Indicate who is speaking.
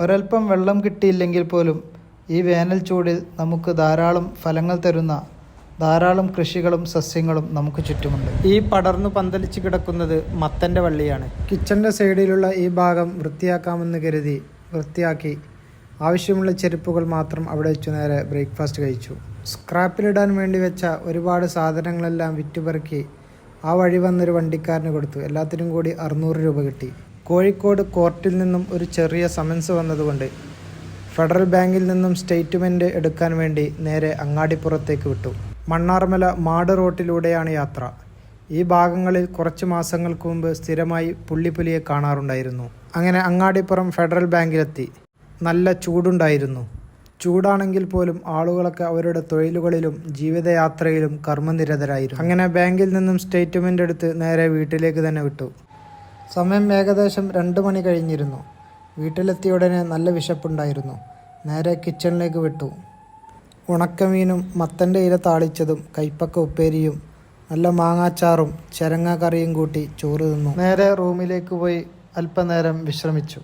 Speaker 1: ഒരൽപ്പം വെള്ളം കിട്ടിയില്ലെങ്കിൽ പോലും ഈ വേനൽ ചൂടിൽ നമുക്ക് ധാരാളം ഫലങ്ങൾ തരുന്ന ധാരാളം കൃഷികളും സസ്യങ്ങളും നമുക്ക് ചുറ്റുമുണ്ട്. ഈ പടർന്നു പന്തലിച്ച് കിടക്കുന്നത് മത്തൻ്റെ വള്ളിയാണ്. കിച്ചൻ്റെ സൈഡിലുള്ള ഈ ഭാഗം വൃത്തിയാക്കാമെന്ന് കരുതി വൃത്തിയാക്കി ആവശ്യമുള്ള ചെരുപ്പുകൾ മാത്രം അവിടെ വെച്ചു നേരെ ബ്രേക്ക്ഫാസ്റ്റ് കഴിച്ചു. സ്ക്രാപ്പിലിടാൻ വേണ്ടി വെച്ച ഒരുപാട് സാധനങ്ങളെല്ലാം വിറ്റുപെറുക്കി ആ വഴി വന്നൊരു വണ്ടിക്കാരന് കൊടുത്തു. എല്ലാത്തിനും കൂടി 600 രൂപ കിട്ടി. കോഴിക്കോട് കോർട്ടിൽ നിന്നും ഒരു ചെറിയ സമൻസ് വന്നതുകൊണ്ട് ഫെഡറൽ ബാങ്കിൽ നിന്നും സ്റ്റേറ്റ്മെൻറ്റ് എടുക്കാൻ വേണ്ടി നേരെ അങ്ങാടിപ്പുറത്തേക്ക് വിട്ടു. മണ്ണാർമല മാട് റോട്ടിലൂടെയാണ് യാത്ര. ഈ ഭാഗങ്ങളിൽ കുറച്ച് മാസങ്ങൾക്ക് മുമ്പ് സ്ഥിരമായി പുള്ളിപ്പുലിയെ കാണാറുണ്ടായിരുന്നു. അങ്ങനെ അങ്ങാടിപ്പുറം ഫെഡറൽ ബാങ്കിലെത്തി. നല്ല ചൂടുണ്ടായിരുന്നു. ചൂടാണെങ്കിൽ പോലും ആളുകളൊക്കെ അവരുടെ തൊഴിലുകളിലും ജീവിതയാത്രയിലും കർമ്മനിരതരായിരുന്നു. അങ്ങനെ ബാങ്കിൽ നിന്നും സ്റ്റേറ്റ്മെൻ്റ് എടുത്ത് നേരെ വീട്ടിലേക്ക് തന്നെ വിട്ടു. സമയം ഏകദേശം 2 മണി കഴിഞ്ഞിരുന്നു. വീട്ടിലെത്തിയ ഉടനെ നല്ല വിശപ്പുണ്ടായിരുന്നു. നേരെ കിച്ചണിലേക്ക് വിട്ടു. ഉണക്കമീനും മത്തൻ്റെ ഇല താളിച്ചതും കൈപ്പക്ക ഉപ്പേരിയും നല്ല മാങ്ങാച്ചാറും ചെരങ്ങ കറിയും കൂട്ടി ചോറ് തിന്നു. നേരെ റൂമിലേക്ക് പോയി അല്പനേരം വിശ്രമിച്ചു.